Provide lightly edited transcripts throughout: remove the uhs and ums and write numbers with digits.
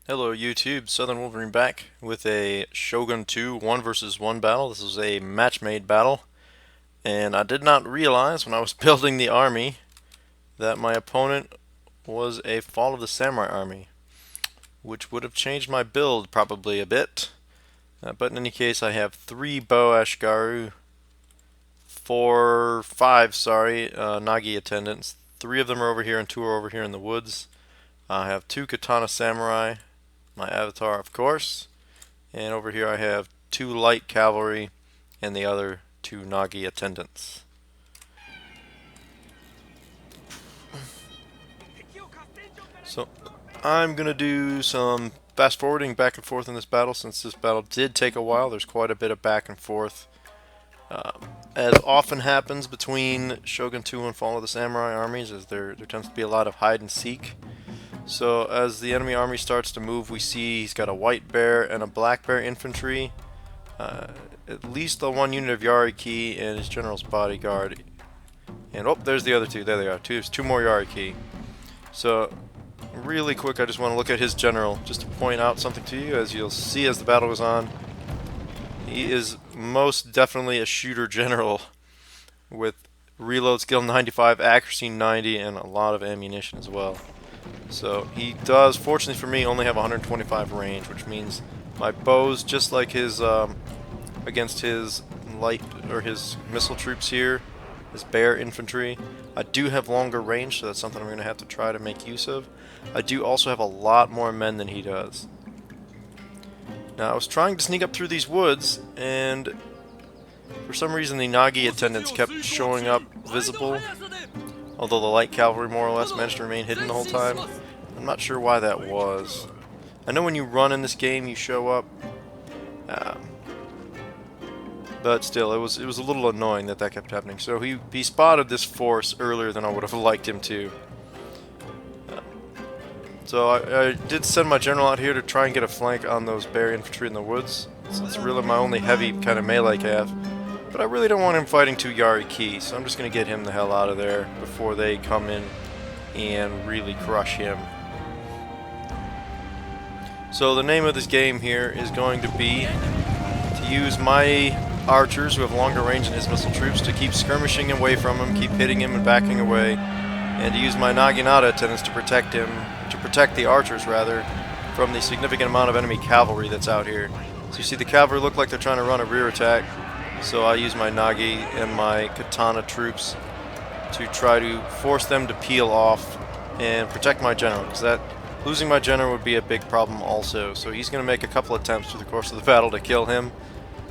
Hello YouTube, Southern Wolverine back with a Shogun 2 1 versus 1 battle. This is a match-made battle, and I did not realize when I was building the army that my opponent was a Fall of the Samurai army, which would have changed my build probably a bit. But in any case, I have 3 Bow Ashgaru, 5, Nagi attendants. 3 of them are over here and 2 are over here in the woods. I have 2 Katana Samurai, my avatar of course. And over here I have 2 light cavalry and the other 2 Nagi attendants. So I'm going to do some fast forwarding back and forth in this battle since this battle did take a while. There's quite a bit of back and forth. As often happens between Shogun 2 and Fall of the Samurai armies, as there tends to be a lot of hide and seek. So as the enemy army starts to move, we see he's got a white bear and a black bear infantry, at least the 1 unit of Yariki and his general's bodyguard. And oh, there's the other 2. There they are. There's 2 more Yariki. So really quick, I just want to look at his general just to point out something to you. As you'll see as the battle goes on, he is most definitely a shooter general with reload skill 95, accuracy 90, and a lot of ammunition as well. So he does, fortunately for me, only have 125 range, which means my bows, just like his against his light or his missile troops here, his bear infantry, I do have longer range, so that's something I'm going to have to try to make use of. I do also have a lot more men than he does. Now I was trying to sneak up through these woods, and for some reason the Nagi attendants kept showing up visible, although the light cavalry more or less managed to remain hidden the whole time. I'm not sure why that was. I know when you run in this game you show up, but still it was a little annoying that kept happening. So he spotted this force earlier than I would have liked him to. So I did send my general out here to try and get a flank on those bear infantry in the woods. So it's really my only heavy kind of melee cav. But I really don't want him fighting 2 Yariki, so I'm just going to get him the hell out of there before they come in and really crush him. So the name of this game here is going to be to use my archers who have longer range than his missile troops to keep skirmishing away from him, keep hitting him and backing away, and to use my Naginata attendants to protect him, to protect the archers rather, from the significant amount of enemy cavalry that's out here. So you see the cavalry look like they're trying to run a rear attack, so I use my Nagi and my Katana troops to try to force them to peel off and protect my general, because losing my general would be a big problem also. So he's going to make a couple attempts through the course of the battle to kill him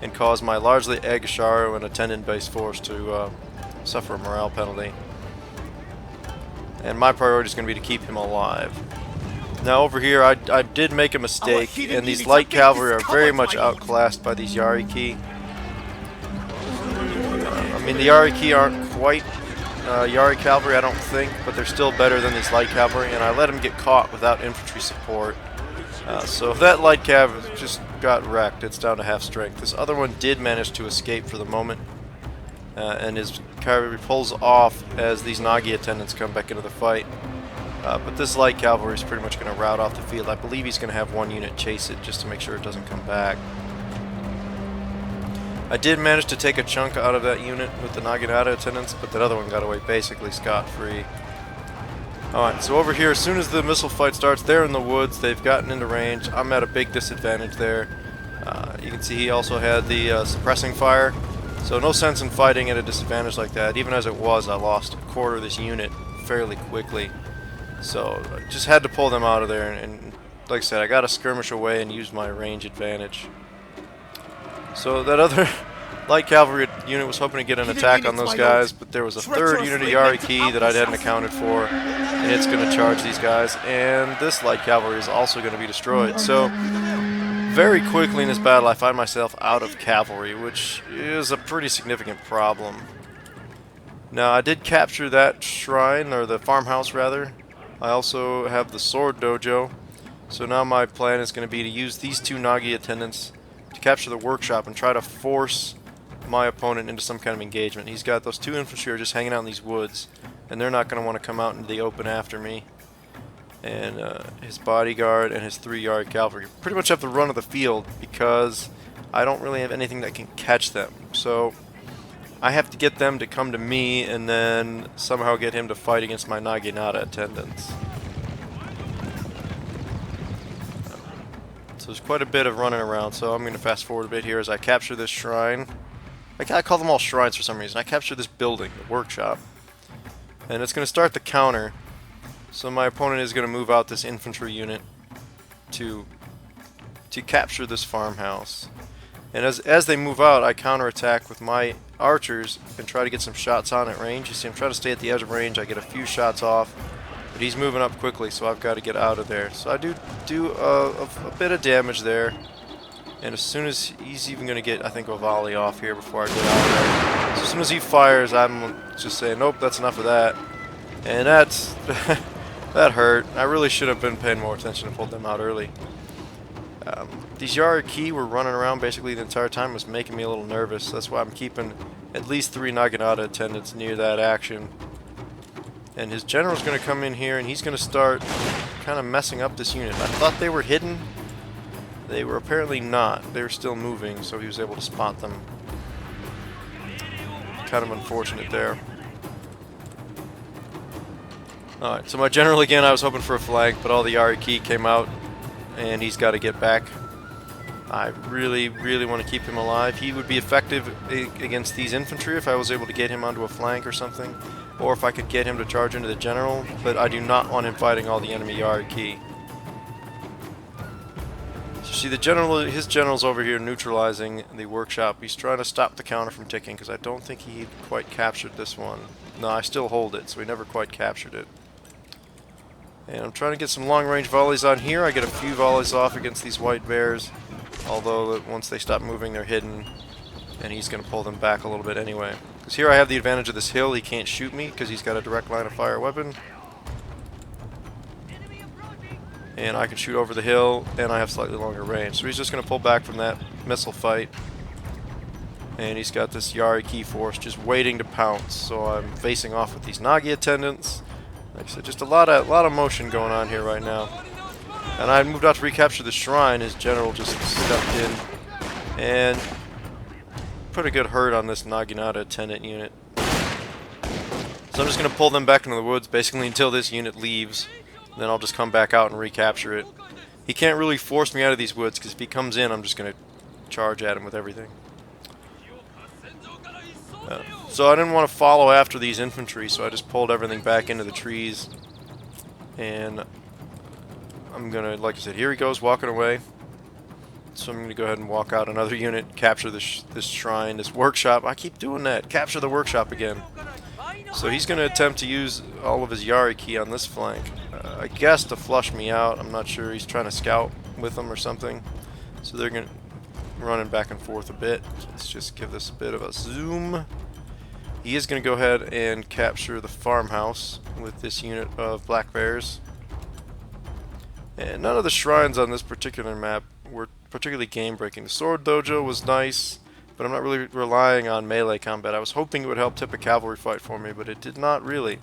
and cause my largely Agasharu and attendant-based force to suffer a morale penalty. And my priority is going to be to keep him alive. Now over here I did make a mistake, and these light cavalry are very much outclassed by these Yariki. I mean, the Yariki aren't quite Yari cavalry, I don't think, but they're still better than these light cavalry, and I let him get caught without infantry support. So if that light cavalry just got wrecked, it's down to half strength. This other one did manage to escape for the moment, and his cavalry pulls off as these Nagi attendants come back into the fight. But this light cavalry is pretty much going to rout off the field. I believe he's going to have 1 unit chase it just to make sure it doesn't come back. I did manage to take a chunk out of that unit with the Naginata attendants, but that other one got away basically scot-free. Alright, so over here, as soon as the missile fight starts, they're in the woods, they've gotten into range. I'm at a big disadvantage there. You can see he also had the suppressing fire, so no sense in fighting at a disadvantage like that. Even as it was, I lost a quarter of this unit fairly quickly. So I just had to pull them out of there, and like I said, I got to skirmish away and use my range advantage. So that other light cavalry unit was hoping to get an attack on those guys, but there was a 3rd unit of Yariki that I hadn't accounted for, and it's going to charge these guys, and this light cavalry is also going to be destroyed. So very quickly in this battle I find myself out of cavalry, which is a pretty significant problem. Now I did capture that shrine, or the farmhouse rather. I also have the sword dojo, so now my plan is going to be to use these 2 Nagi attendants to capture the workshop and try to force my opponent into some kind of engagement. He's got those 2 infantry are just hanging out in these woods, and they're not going to want to come out into the open after me. and his bodyguard and his 3-yard cavalry pretty much have the run of the field because I don't really have anything that can catch them. So I have to get them to come to me and then somehow get him to fight against my Naginata attendants. So there's quite a bit of running around, so I'm going to fast forward a bit here as I capture this shrine. I call them all shrines for some reason. I capture this building, the workshop, and it's going to start the counter. So my opponent is going to move out this infantry unit to capture this farmhouse. And as they move out, I counterattack with my archers and try to get some shots on at range. You see, I'm trying to stay at the edge of range. I get a few shots off, but he's moving up quickly, so I've got to get out of there. So I do a bit of damage there. And as soon as he's even going to get, I think, a volley off here before I get out of there. So as soon as he fires, I'm just saying, nope, that's enough of that. And that's that hurt. I really should have been paying more attention and pulled them out early. These Yariki were running around basically the entire time. It was making me a little nervous. That's why I'm keeping at least 3 Naginata attendants near that action. And his general's going to come in here and he's going to start kind of messing up this unit. I thought they were hidden. They were apparently not. They were still moving, so he was able to spot them. Kind of unfortunate there. Alright, so my general again, I was hoping for a flank, but all the Yariki came out, and he's got to get back. I really, really want to keep him alive. He would be effective against these infantry if I was able to get him onto a flank or something, or if I could get him to charge into the general, but I do not want him fighting all the enemy Yariki. See, his general's over here neutralizing the workshop. He's trying to stop the counter from ticking because I don't think he quite captured this one. No, I still hold it, so he never quite captured it. And I'm trying to get some long-range volleys on here. I get a few volleys off against these white bears, although once they stop moving, they're hidden, and he's going to pull them back a little bit anyway. Because here I have the advantage of this hill. He can't shoot me because he's got a direct line of fire weapon. And I can shoot over the hill, and I have slightly longer range. So he's just going to pull back from that missile fight. And he's got this Yariki force just waiting to pounce. So I'm facing off with these Nagi attendants. Like I said, just a lot of motion going on here right now. And I moved out to recapture the shrine. His general just stepped in and put a good hurt on this Naginata attendant unit. So I'm just going to pull them back into the woods basically until this unit leaves. Then I'll just come back out and recapture it. He can't really force me out of these woods because if he comes in, I'm just going to charge at him with everything. So I didn't want to follow after these infantry, so I just pulled everything back into the trees. And I'm going to, like I said, here he goes walking away. So I'm going to go ahead and walk out another unit, capture this shrine, this workshop. I keep doing that. Capture the workshop again. So he's going to attempt to use all of his Yariki on this flank. I guess to flush me out. I'm not sure. He's trying to scout with them or something. So they're going to running back and forth a bit. So let's just give this a bit of a zoom. He is going to go ahead and capture the farmhouse with this unit of black bears. And none of the shrines on this particular map were particularly game-breaking. The sword dojo was nice, but I'm not really relying on melee combat. I was hoping it would help tip a cavalry fight for me, but it did not really.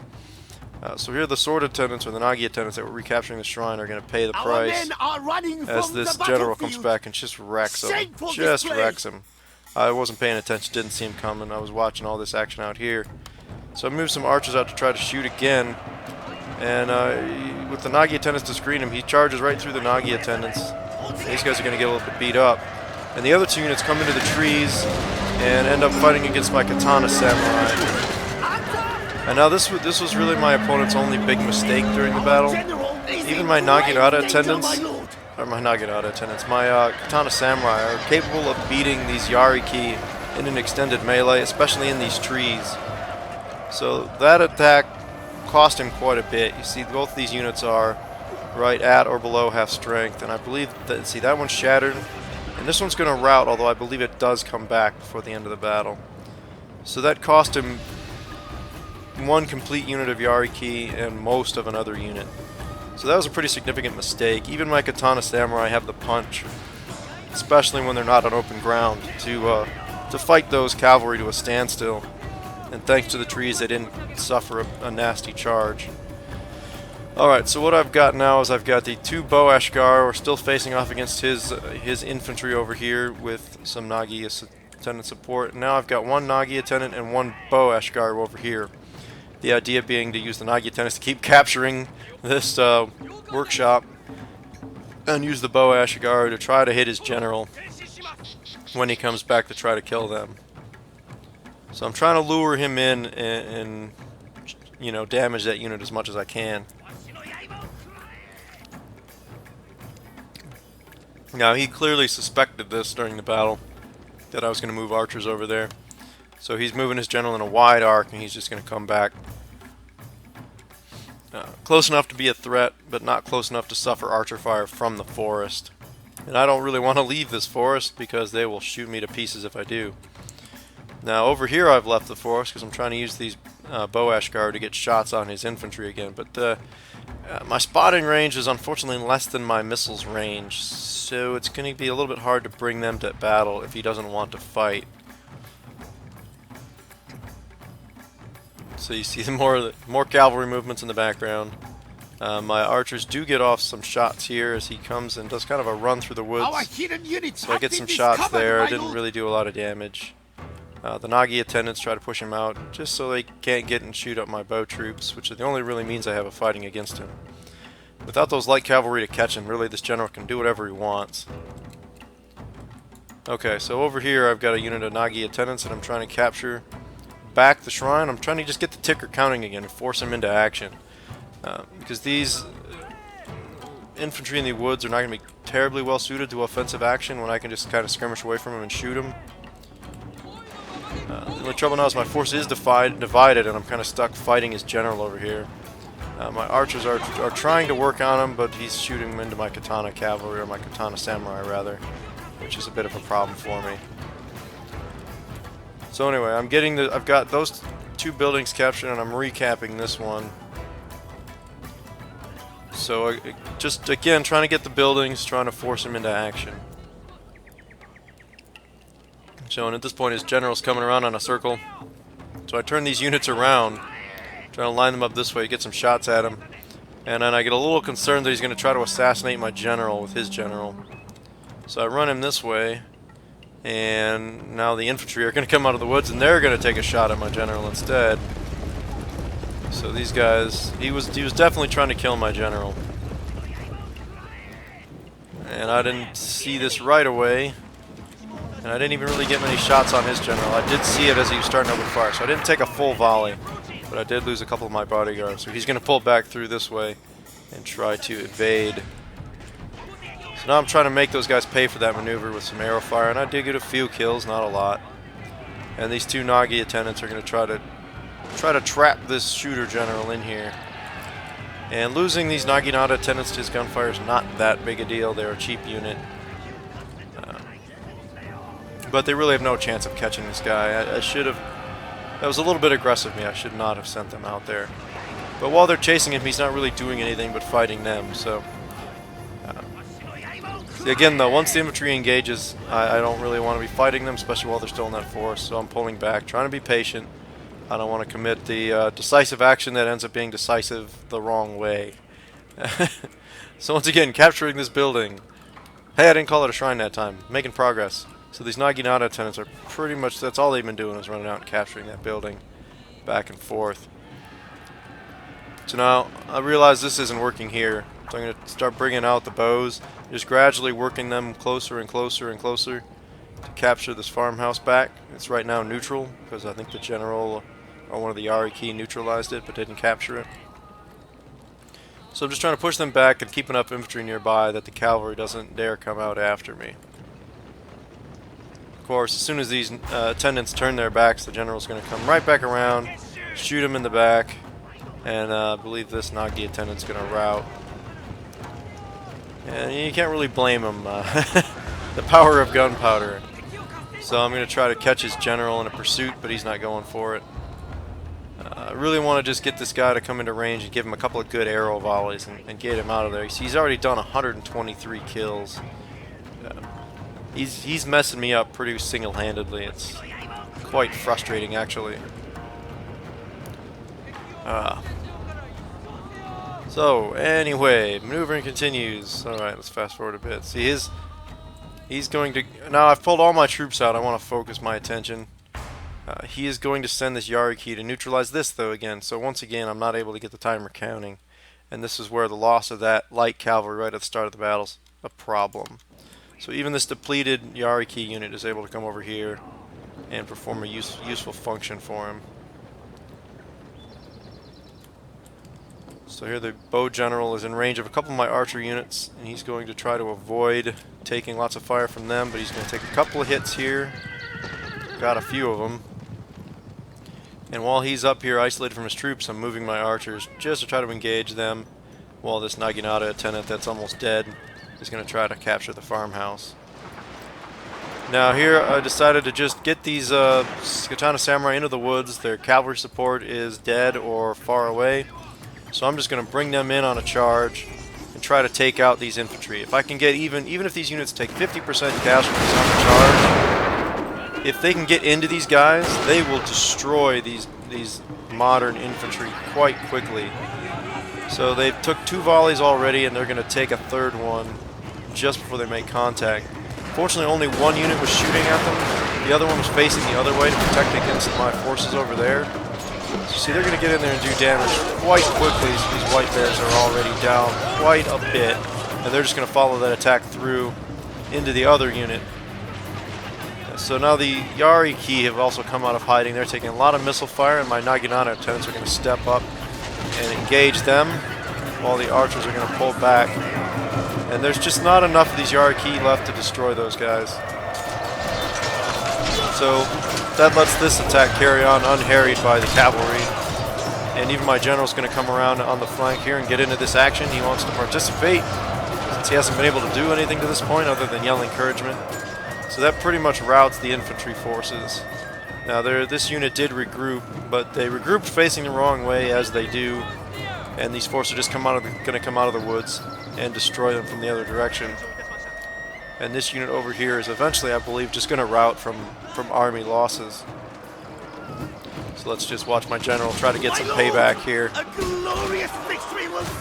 So here the sword attendants, or the Nagi attendants that were recapturing the shrine, are going to pay the price as this general comes back and just wrecks him. Just wrecks him. I wasn't paying attention, didn't see him coming. I was watching all this action out here. So I moved some archers out to try to shoot again. And with the Nagi attendants to screen him, he charges right through the Nagi attendants. These guys are going to get a little bit beat up. And the other two units come into the trees and end up fighting against my Katana Samurai. And now this was really my opponent's only big mistake during the battle. Even my Naginata attendants, my Katana Samurai are capable of beating these Yariki in an extended melee, especially in these trees. So that attack cost him quite a bit. You see, both these units are right at or below half strength, and I believe that, see, that one's shattered, and this one's going to rout, although I believe it does come back before the end of the battle. So that cost him one complete unit of Yariki and most of another unit. So that was a pretty significant mistake. Even my Katana Samurai have the punch, especially when they're not on open ground, to fight those cavalry to a standstill. And thanks to the trees, they didn't suffer a nasty charge. Alright, so what I've got now is I've got the 2 bow Ashgar. We're still facing off against his infantry over here with some Nagi attendant support. Now I've got 1 Nagi attendant and 1 bow Ashgar over here. The idea being to use the Nagi attendants to keep capturing this workshop and use the bow Ashgar to try to hit his general when he comes back to try to kill them. So I'm trying to lure him in and you know, damage that unit as much as I can. Now, he clearly suspected this during the battle, that I was going to move archers over there. So he's moving his general in a wide arc, and he's just going to come back. Close enough to be a threat, but not close enough to suffer archer fire from the forest. And I don't really want to leave this forest, because they will shoot me to pieces if I do. Now, over here I've left the forest, because I'm trying to use these bow Ashgar to get shots on his infantry again. But my spotting range is unfortunately less than my missiles range, so it's going to be a little bit hard to bring them to battle if he doesn't want to fight. So you see more cavalry movements in the background. My archers do get off some shots here as he comes and does kind of a run through the woods. So I get some shots there. I didn't really do a lot of damage. The Nagi attendants try to push him out just so they can't get and shoot up my bow troops, which is the only really means I have of fighting against him. Without those light cavalry to catch him, really this general can do whatever he wants. Okay, so over here I've got a unit of Nagi attendants that I'm trying to capture back the shrine. I'm trying to just get the ticker counting again and force him into action. Because these infantry in the woods are not going to be terribly well suited to offensive action when I can just kind of skirmish away from them and shoot them. The only trouble now is my force is divided, and I'm kind of stuck fighting his general over here. My archers are trying to work on him, but he's shooting them into my katana cavalry, or my katana samurai rather, which is a bit of a problem for me. So anyway, I've got those 2 buildings captured, and I'm recapping this one. So just again trying to get the buildings, trying to force him into action. So, and at this point his general's coming around on a circle. So I turn these units around, trying to line them up this way, get some shots at him. And then I get a little concerned that he's going to try to assassinate my general with his general. So I run him this way, and now the infantry are going to come out of the woods and they're going to take a shot at my general instead. So these guys, he was definitely trying to kill my general. And I didn't see this right away. And I didn't even really get many shots on his general. I did see it as he was starting to open fire, so I didn't take a full volley. But I did lose a couple of my bodyguards. So he's going to pull back through this way and try to evade. So now I'm trying to make those guys pay for that maneuver with some arrow fire. And I did get a few kills, not a lot. And these 2 Nagi attendants are going to try to trap this shooter general in here. And losing these Naginata attendants to his gunfire is not that big a deal. They're a cheap unit. But they really have no chance of catching this guy. I should have... That was a little bit aggressive of me. I should not have sent them out there. But while they're chasing him, he's not really doing anything but fighting them. So, again, though, once the infantry engages, I don't really want to be fighting them, especially while they're still in that forest. So I'm pulling back, trying to be patient. I don't want to commit the decisive action that ends up being decisive the wrong way. So once again, capturing this building. Hey, I didn't call it a shrine that time. Making progress. So these Naginata attendants are pretty much, that's all they've been doing is running out and capturing that building back and forth. So now I realize this isn't working here. So I'm going to start bringing out the bows, just gradually working them closer and closer and closer to capture this farmhouse back. It's right now neutral because I think the general or one of the Yariki neutralized it but didn't capture it. So I'm just trying to push them back and keep enough infantry nearby that the cavalry doesn't dare come out after me. Of course, as soon as these attendants turn their backs, the general's going to come right back around, shoot him in the back, and I believe this Nagi attendant's going to rout. And you can't really blame him. The power of gunpowder. So I'm going to try to catch his general in a pursuit, but he's not going for it. I really want to just get this guy to come into range and give him a couple of good arrow volleys and get him out of there. He's already done 123 kills. He's messing me up pretty single-handedly. It's quite frustrating, actually. So, anyway, maneuvering continues. Alright, let's fast forward a bit. See, he's going to... Now, I've pulled all my troops out. I want to focus my attention. He is going to send this Yariki to neutralize this, though, again. So, once again, I'm not able to get the timer counting. And this is where the loss of that light cavalry right at the start of the battle's a problem. So, even this depleted Yariki unit is able to come over here and perform a useful function for him. So here the bow general is in range of a couple of my archer units, and he's going to try to avoid taking lots of fire from them, but he's going to take a couple of hits here. Got a few of them. And while he's up here isolated from his troops, I'm moving my archers just to try to engage them, while this Naginata attendant that's almost dead is going to try to capture the farmhouse. Now here I decided to just get these Katana Samurai into the woods. Their cavalry support is dead or far away. So I'm just going to bring them in on a charge and try to take out these infantry. If I can get even if these units take 50% casualties on the charge, if they can get into these guys, they will destroy these modern infantry quite quickly. So they took 2 volleys already, and they're going to take a 3rd one just before they make contact. Fortunately, only 1 unit was shooting at them. The other one was facing the other way to protect against my forces over there. So see, they're going to get in there and do damage quite quickly. So these white bears are already down quite a bit, and they're just going to follow that attack through into the other unit. So now the Yariki have also come out of hiding. They're taking a lot of missile fire, and my Naginata attendants are going to step up and engage them, while the archers are going to pull back. And there's just not enough of these Yariki left to destroy those guys. So that lets this attack carry on unharried by the cavalry. And even my general's going to come around on the flank here and get into this action. He wants to participate, since he hasn't been able to do anything to this point other than yell encouragement. So that pretty much routs the infantry forces. Now this unit did regroup, but they regrouped facing the wrong way, as they do. And these forces are just going to come out of the woods and destroy them from the other direction. And this unit over here is eventually, I believe, just going to rout from army losses. So let's just watch my general try to get some payback here.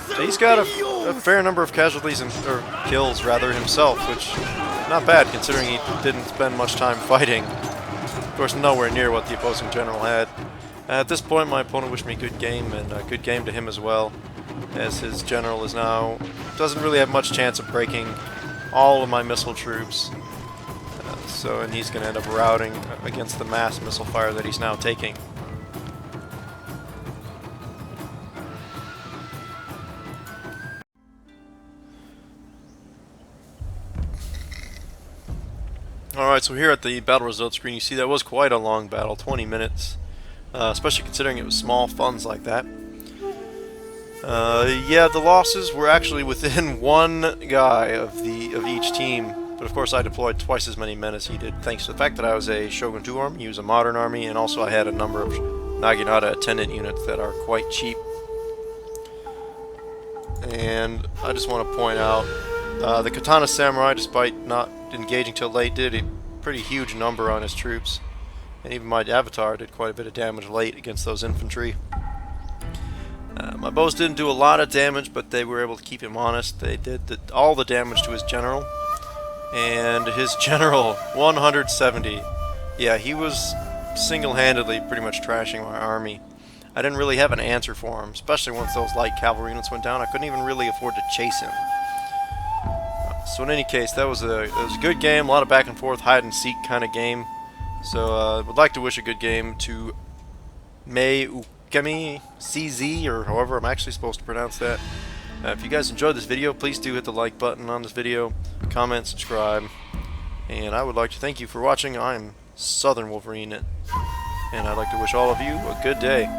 So he's got a fair number of casualties, or kills rather, himself, which not bad considering he didn't spend much time fighting. Of course, nowhere near what the opposing general had. At this point, my opponent wished me good game, and a good game to him as well, as his general is now doesn't really have much chance of breaking all of my missile troops. And he's going to end up routing against the mass missile fire that he's now taking. Alright, so here at the battle results screen, you see that was quite a long battle, 20 minutes. Especially considering it was small funds like that. Yeah, the losses were actually within 1 guy of each team. But of course I deployed twice as many men as he did, thanks to the fact that I was a Shogun 2 army, he was a modern army, and also I had a number of Naginata attendant units that are quite cheap. And I just want to point out, the Katana Samurai, despite not engaging till late, did a pretty huge number on his troops. And even my avatar did quite a bit of damage late against those infantry. My bows didn't do a lot of damage, but they were able to keep him honest. They did all the damage to his general. And his general, 170. Yeah, he was single-handedly pretty much trashing my army. I didn't really have an answer for him, especially once those light cavalry units went down. I couldn't even really afford to chase him. So in any case, it was a good game, a lot of back and forth, hide-and-seek kind of game. So I would like to wish a good game to Mei Ukemi CZ, or however I'm actually supposed to pronounce that. If you guys enjoyed this video, please do hit the like button on this video, comment, subscribe, and I would like to thank you for watching. I'm Southern Wolverine, and I'd like to wish all of you a good day.